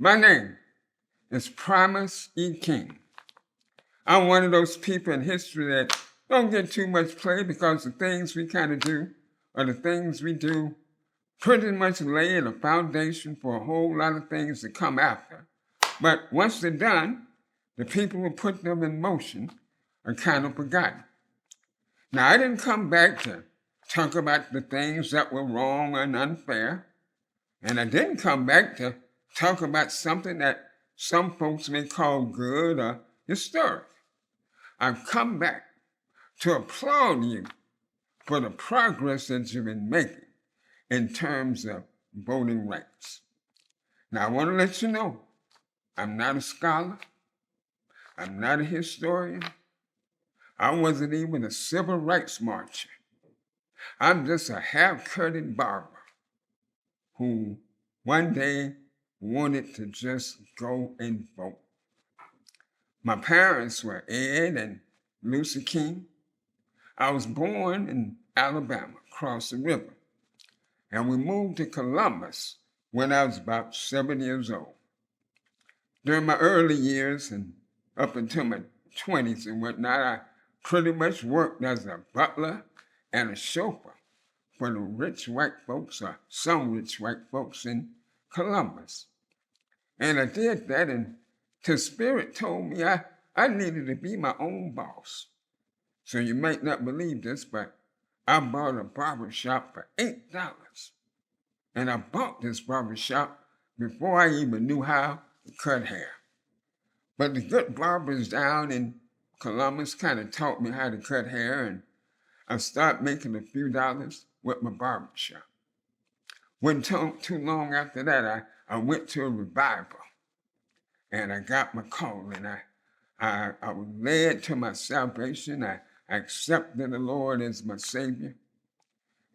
My name is Primus E. I'm one of those people in history that don't get too much play because the things we kind of do or the things we do pretty much lay a foundation for a whole lot of things to come after. But once they're done, the people who put them in motion are kind of forgotten. Now, I didn't come back to talk about the things that were wrong and unfair, and I didn't come back to talk about something that some folks may call good or historic. I've come back to applaud you for the progress that you've been making in terms of voting rights. Now, I want to let you know, I'm not a scholar. I'm not a historian. I wasn't even a civil rights marcher. I'm just a half-curted barber who one day wanted to just go and vote. My parents were Ed and Lucy King. I was born in Alabama, across the river, and we moved to Columbus when I was about 7 years old. During my early years and up until my 20s and whatnot, I pretty much worked as a butler and a chauffeur for the rich white folks, or some rich white folks in Columbus. And I did that, and the Spirit told me I needed to be my own boss. So you might not believe this, but I bought a barber shop for $8. And I bought this barber shop before I even knew how to cut hair. But the good barbers down in Columbus kind of taught me how to cut hair, and I started making a few dollars with my barber shop. Wasn't too long after that, I went to a revival, and I got my calling. I was led to my salvation. I accepted the Lord as my Savior.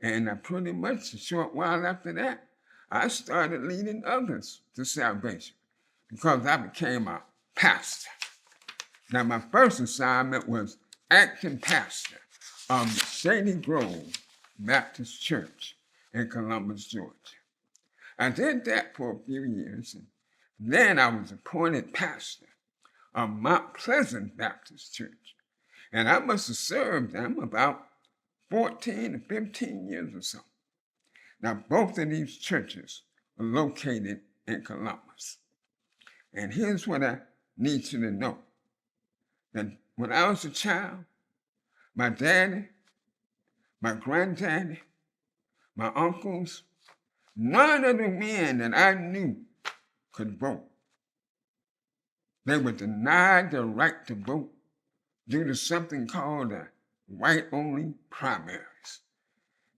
And I pretty much, a short while after that, I started leading others to salvation because I became a pastor. Now, my first assignment was acting pastor of the Shady Grove Baptist Church in Columbus, Georgia. I did that for a few years, and then I was appointed pastor of Mount Pleasant Baptist Church. And I must have served them about 14 to 15 years or so. Now, both of these churches are located in Columbus. And here's what I need you to know. That when I was a child, my daddy, my granddaddy, my uncles, none of the men that I knew could vote. They were denied the right to vote due to something called the white-only primaries.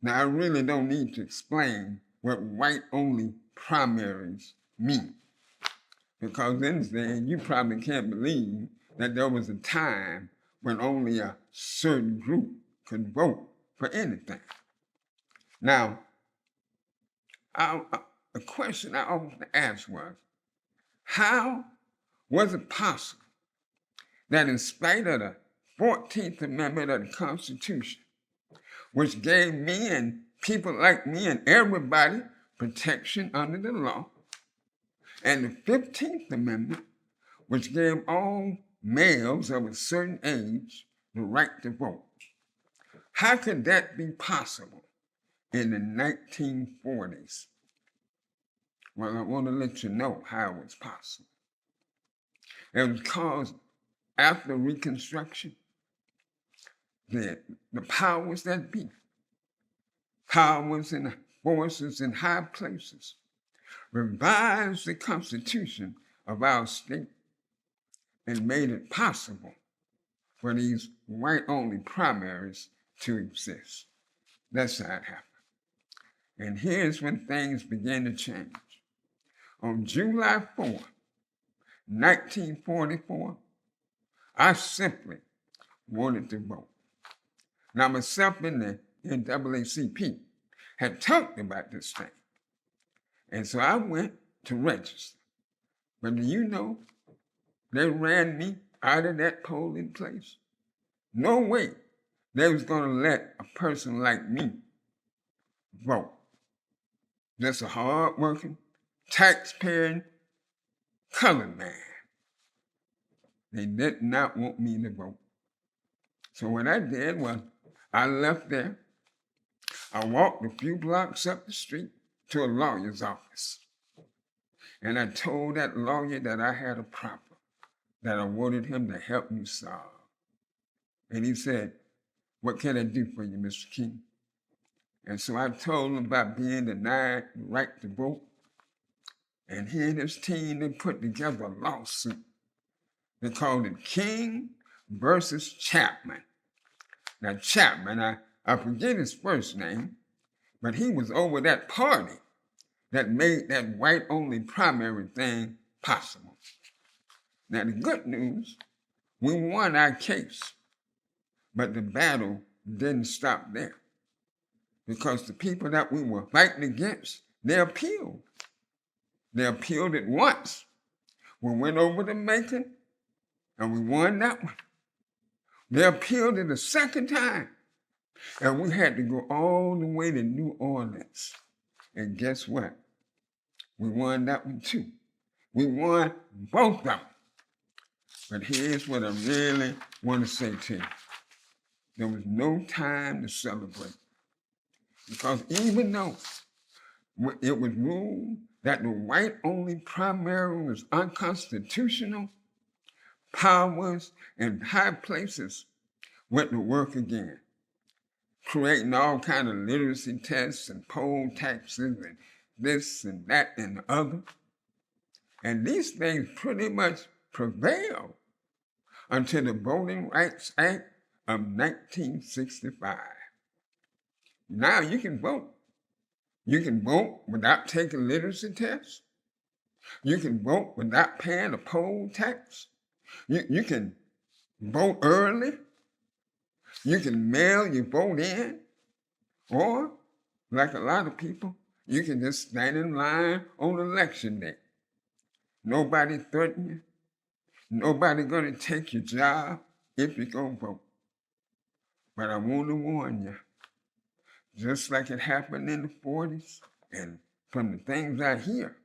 Now, I really don't need to explain what white-only primaries mean, because in then you probably can't believe that there was a time when only a certain group could vote for anything. Now, a question I often asked was, how was it possible that in spite of the 14th Amendment of the Constitution, which gave me and people like me and everybody protection under the law, and the 15th Amendment, which gave all males of a certain age the right to vote, how could that be possible in the 1940s? Well, I want to let you know how it was possible. It was caused after Reconstruction, the powers that be, powers and forces in high places, revised the Constitution of our state and made it possible for these white-only primaries to exist. That's how it happened. And here's when things began to change. On July 4, 1944, I simply wanted to vote. Now, myself and the NAACP had talked about this thing. And so I went to register. But do you know, they ran me out of that polling place? No way they was going to let a person like me vote. Just a hard-working, taxpaying colored man. They did not want me to vote. So what I did was I left there. I walked a few blocks up the street to a lawyer's office. And I told that lawyer that I had a problem that I wanted him to help me solve. And he said, "What can I do for you, Mr. King?" And so I told him about being denied the right to vote. And he and his team, they put together a lawsuit. They called it King versus Chapman. Now, Chapman, I forget his first name, but he was over that party that made that white-only primary thing possible. Now, the good news, we won our case, but the battle didn't stop there because the people that we were fighting against, they appealed. They appealed it once. We went over to Macon, and we won that one. They appealed it a second time, and we had to go all the way to New Orleans. And guess what? We won that one too. We won both of them. But here's what I really want to say to you. There was no time to celebrate. Because even though it was ruled that the white-only primary was unconstitutional, powers in high places went to work again, creating all kind of literacy tests and poll taxes and this and that and the other. And these things pretty much prevailed until the Voting Rights Act of 1965. Now you can vote. You can vote without taking literacy tests. You can vote without paying a poll tax. You can vote early. You can mail your vote in. Or, like a lot of people, you can just stand in line on election day. Nobody threaten you. Nobody gonna take your job if you go vote. But I want to warn you, just like it happened in the 40s, and from the things I hear,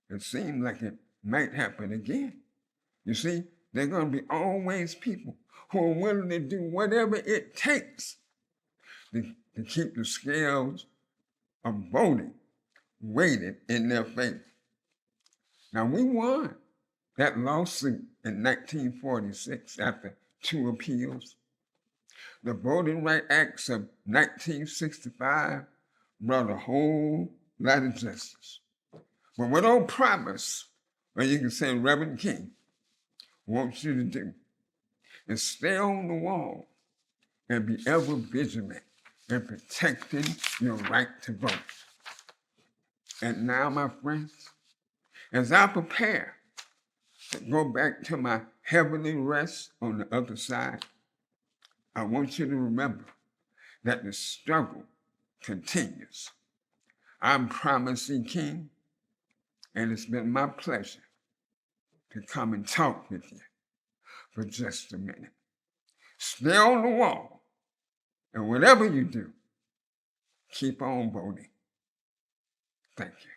it seems like it might happen again. You see, there are going to be always people who are willing to do whatever it takes to keep the scales of voting weighted in their favor. Now, we won that lawsuit in 1946 after 2 appeals. The Voting Rights Acts of 1965 brought a whole lot of justice. But what old Primus, or you can say Reverend King, wants you to do is stay on the wall and be ever vigilant in protecting your right to vote. And now, my friends, as I prepare to go back to my heavenly rest on the other side, I want you to remember that the struggle continues. I'm Primus E. King, and it's been my pleasure to come and talk with you for just a minute. Stay on the wall, and whatever you do, keep on voting. Thank you.